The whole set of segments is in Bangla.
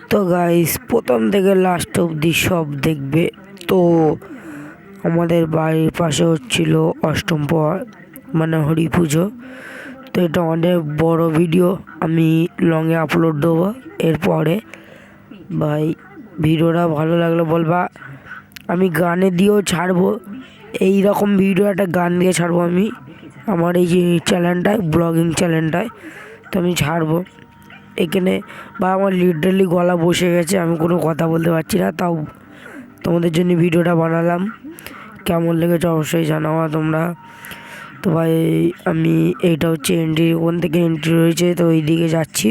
তো গাইস প্রথম থেকে লাস্ট অবধি সব দেখবে। তো আমাদের বাড়ির পাশে হচ্ছিল অষ্টম প্রহর মানে হরি পুজো। তো এটা অনেক বড় ভিডিও, আমি লংয়ে আপলোড দেবো এরপরে। ভাই ভিডিওটা ভালো লাগলে বলবা, আমি গানে দিয়েও ছাড়বো। এই রকম ভিডিও একটা গান দিয়ে ছাড়বো আমি আমার এই যে চ্যানেলটায়, ব্লগিং চ্যানেলটায়। তো আমি ছাড়বো এখানে। বা আমার লিটারালি গলা বসে গেছে, আমি কোনো কথা বলতে পারছি না, তাও তোমাদের জন্য ভিডিওটা বানালাম। কেমন লেগেছে অবশ্যই জানাও তোমরা। তো ভাই আমি এইটা হচ্ছে এন্ট্রি, ওখান থেকে এন্ট্রি রয়েছে, তো ওই দিকে যাচ্ছি।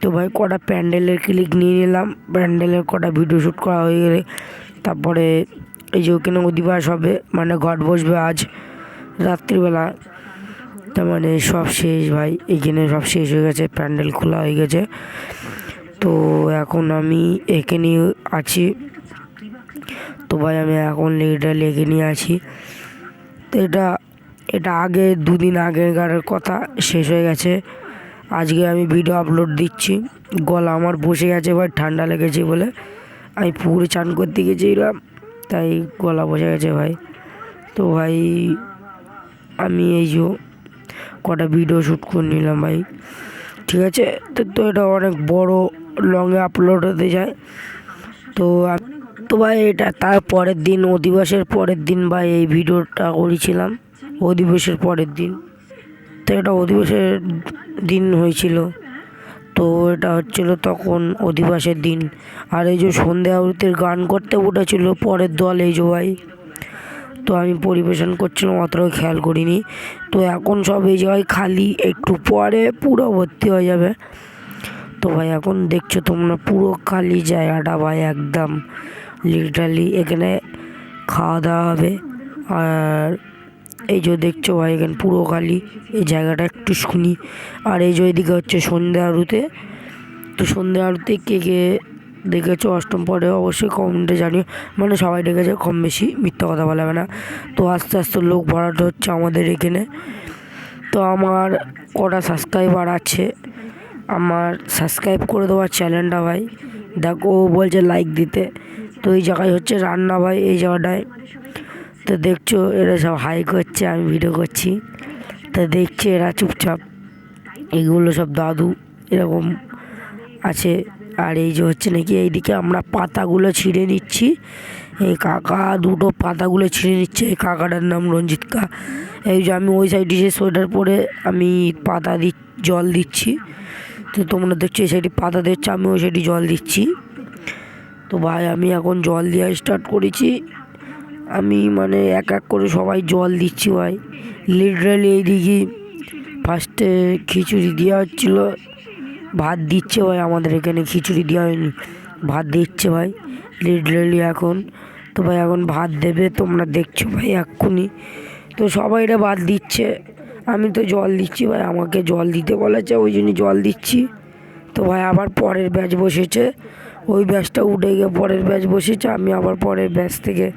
তো ভাই কটা প্যান্ডেলের ক্লিক নিয়ে নিলাম, প্যান্ডেলের কটা ভিডিও শ্যুট করা হয়ে গেলে তারপরে এই যে ওখানে অধিবাস হবে, মানে ঘট বসবে আজ রাত্রিবেলা। তার মানে সব শেষ ভাই, এখানে সব শেষ হয়ে গেছে, প্যান্ডেল খোলা হয়ে গেছে। তো এখন আমি এখানে আছি। তো ভাই আমি এখন লিটারালি এখানে আছি। তো এটা আগে দুদিন আগেকার কথা, শেষ হয়ে গেছে। আজকে আমি ভিডিও আপলোড দিচ্ছি। গলা আমার বসে গেছে ভাই, ঠান্ডা লেগেছে বলে। আমি পুকুরে চান করতে গেছিলাম, তাই গলা বসে গেছে ভাই। তো ভাই আমি এই যে কটা ভিডিও শ্যুট করে নিলাম ভাই, ঠিক আছে। তো এটা অনেক বড় লংয়ে আপলোড হতে যায়। তো তো ভাই এটা তার পরের দিন, অধিবাসের পরের দিন ভাই এই ভিডিওটা করেছিলাম, অধিবাসের পরের দিন। তো এটা অধিবাসের দিন হয়েছিল। তো এটা হচ্ছিল তখন অধিবাসের দিন। আর এই যে সন্ধ্যা আরতির গান করতে উঠেছিল পরের দল, এই যে ভাই। তো আমি পরিবেশন করছিলাম, অতটাও খেয়াল করিনি। তো এখন সব এই জায়গায় খালি, একটু পরে পুরো ভর্তি হয়ে যাবে। তো ভাই এখন দেখছো তোমরা পুরো খালি জায়গাটা ভাই, একদম লিটারালি এখানে খাওয়া দাওয়া হবে। আর এই যে দেখছো ভাই এখানে পুরো খালি, এই জায়গাটা একটু শুনি। আর এই যে এদিকে হচ্ছে সন্ধ্যা আরতি। তো সন্ধ্যা আরতি কে কে দেখেছো অষ্টম পরে অবশ্যই কমেন্টে জানিও। মানে সবাই দেখেছে কম বেশি, মিথ্যা কথা বলা হবে না। তো আস্তে আস্তে লোক বাড়াতে হচ্ছে আমাদের এখানে। তো আমার কটা সাবস্ক্রাইবার আছে, আমার সাবস্ক্রাইব করে দেওয়ার চ্যানেলটা ভাই। দেখো ও বলছে লাইক দিতে। তো এই জায়গায় হচ্ছে রান্না ভাই, এই জায়গাটায়। তো দেখছো এরা সব হাই করছে, আমি ভিডিও করছি। তো দেখছে এরা চুপচাপ, এইগুলো সব দাদু এরকম আছে। আর এই যে হচ্ছে নাকি এইদিকে আমরা পাতাগুলো ছিঁড়ে নিচ্ছি, এই কাকা দুটো পাতাগুলো ছিঁড়ে নিচ্ছে। এই কাকাটার নাম রঞ্জিত কা। এই যে আমি ওই সাইডে যে সোয়েটার পরে আমি পাতা জল দিচ্ছি। তো তোমরা দেখছো এই সাইডে পাতা দিচ্ছে, আমি ওই সাইডে জল দিচ্ছি। তো ভাই আমি এখন জল দেওয়া স্টার্ট করেছি। আমি মানে এক এক করে সবাই জল দিচ্ছি ভাই। লিটারালি এইদিকে ফার্স্টে খিচুড়ি দেওয়া হচ্ছিলো, ভাত দিচ্ছে ভাই। আমাদের এখানে খিচুড়ি দেওয়া হয়নি, ভাত দিচ্ছে ভাই লিটারালি এখন। তো ভাই এখন ভাত দেবে, তোমরা দেখছো ভাই এক্ষুনি। তো সবাই এটা ভাত দিচ্ছে, আমি তো জল দিচ্ছি ভাই, আমাকে জল দিতে বলেছে ওই জন্য জল দিচ্ছি। তো ভাই আবার পরের ব্যাচ বসেছে, ওই ব্যাচটা উঠে গিয়ে পরের ব্যাচ বসেছে, আমি আবার পরের ব্যাচ থেকে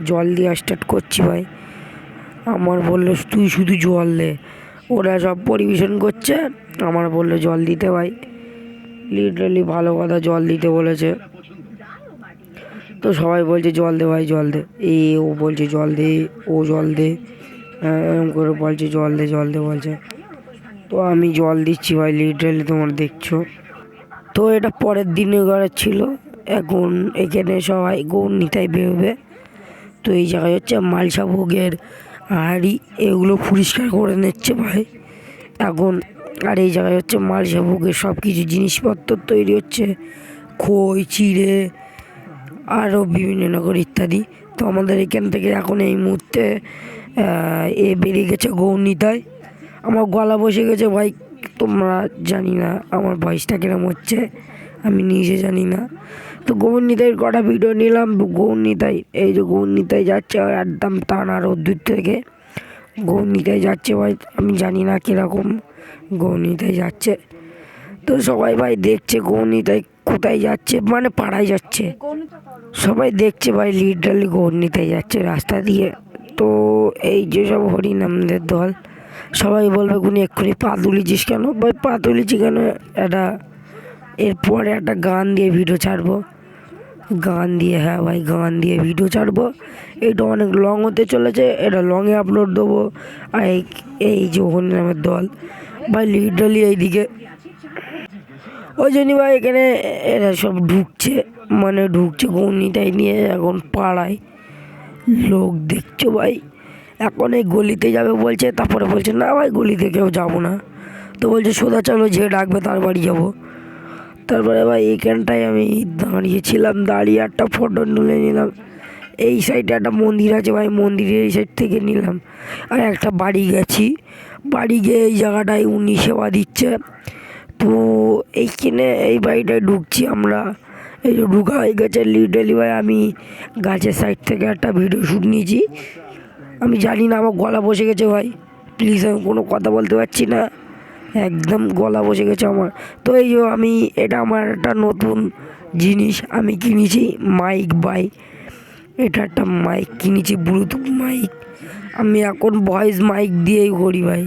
জল দেওয়া স্টার্ট করছি ভাই। আমার বললো তুই শুধু জল দে, ওরা সব পরিবেশন করছে, আমার বললো জল দিতে ভাই। লিটারালি ভালো কথা, জল দিতে বলেছে। তো সবাই বলছে জল দে ভাই জল দে, ও বলছে জল দে, ও জল দে, এরকম করে বলছে জল দে জল দে বলছে। তো আমি জল দিচ্ছি ভাই লিটারালি, তোমরা দেখছো। তো এটা পরের দিনে করার ছিল। এখন এখানে সবাই গৌর নিতাই বেরোবে। তো এই জায়গায় হচ্ছে মালসা ভোগের হাঁড়ি, এগুলো পরিষ্কার করে নিচ্ছে ভাই এখন। আর এই জায়গায় হচ্ছে মালসা ভোগের সব কিছু জিনিসপত্র তৈরি হচ্ছে, খই চিড়ে আরও বিভিন্ন নগর ইত্যাদি। তো আমাদের এখান থেকে এখন এই মুহূর্তে বেরিয়ে গেছে গৌরনিতাই। আমার গলা বসে গেছে ভাই, তোমরা জানি না আমার ভয়েসটা কিরম হচ্ছে, আমি নিজে জানি না। তো গৌরনিতাইয়ের কটা ভিডিও নিলাম। গৌরনিতাই, এই যে গৌরনিতাই যাচ্ছে একদম টানা রোদ্দুর থেকে গৌরনিতাই যাচ্ছে ভাই, আমি জানি না কীরকম গৌরনিতাই যাচ্ছে। তো সবাই ভাই দেখছে গৌরনিতাই কোথায় যাচ্ছে, মানে পাড়ায় যাচ্ছে, সবাই দেখছে ভাই লিটারালি গৌরনিতাই যাচ্ছে রাস্তা দিয়ে। তো এই যে সব হরিনামদের দল, সবাই বলবে গুনি এক্ষুনি পা তুলেছিস কেন ভাই, পা তুলেছি কেন, এটা এরপরে একটা গান দিয়ে ভিডিও ছাড়বো, গান দিয়ে, হ্যাঁ ভাই গান দিয়ে ভিডিও ছাড়বো। এটা অনেক লং হতে চলেছে, এটা লংয়ে আপলোড দেবো। আর এই যে হরিনামের দল ভাই লিটারালি এইদিকে ওই জন্যই ভাই এখানে এরা সব ঢুকছে, মানে ঢুকছে গৌনিটাই নিয়ে এখন পাড়ায় লোক দেখছো ভাই। এখন এই গলিতে যাবে বলছে, তারপরে বলছে না ভাই গলিতে কেউ যাবো না, তো বলছে সোজা চলো যে ডাকবে তার বাড়ি যাবো। তারপরে ভাই এইখানটায় আমি দাঁড়িয়েছিলাম, দাঁড়িয়ে একটা ফটো তুলে নিলাম। এই সাইডে একটা মন্দির আছে ভাই, মন্দিরের এই সাইড থেকে নিলাম। আর একটা বাড়ি গেছি, বাড়ি গিয়ে এই জায়গাটায় উনি সেবা দিচ্ছে। তো এইখানে এই বাড়িটায় ঢুকছি আমরা, এই যে ঢুকা হয়ে গেছে লিটারালি ভাই। আমি গাছের সাইড থেকে একটা ভিডিও শ্যুট নিয়েছি। আমি জানি না আমার গলা বসে গেছে ভাই, প্লিজ আমি কোনো কথা বলতে পারছি না, একদম গলা বসে গেছে আমার। তো এই যে আমি, এটা আমার একটা নতুন জিনিস আমি কিনেছি, মাইক ভাই। এটা একটা মাইক কিনেছি, ব্লুটুথ মাইক। আমি এখন ভয়েস মাইক দিয়েই করি ভাই,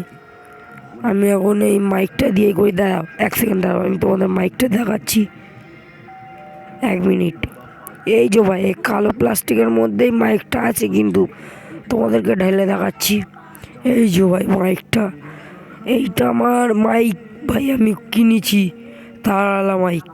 আমি এখন এই মাইকটা দিয়েই করি। দাঁড়াও 1 সেকেন্ড, দাঁড়াও আমি তোমাদের মাইকটা দেখাচ্ছি, 1 মিনিট। এই যে ভাই এই কালো প্লাস্টিকের মধ্যেই মাইকটা আছে, কিন্তু তোমাদেরকে ঢেলে দেখাচ্ছি। এই যে ভাই মাইকটা, এইটা আমার মাইক ভাই, আমি কিনেছি তারওয়ালা মাইক।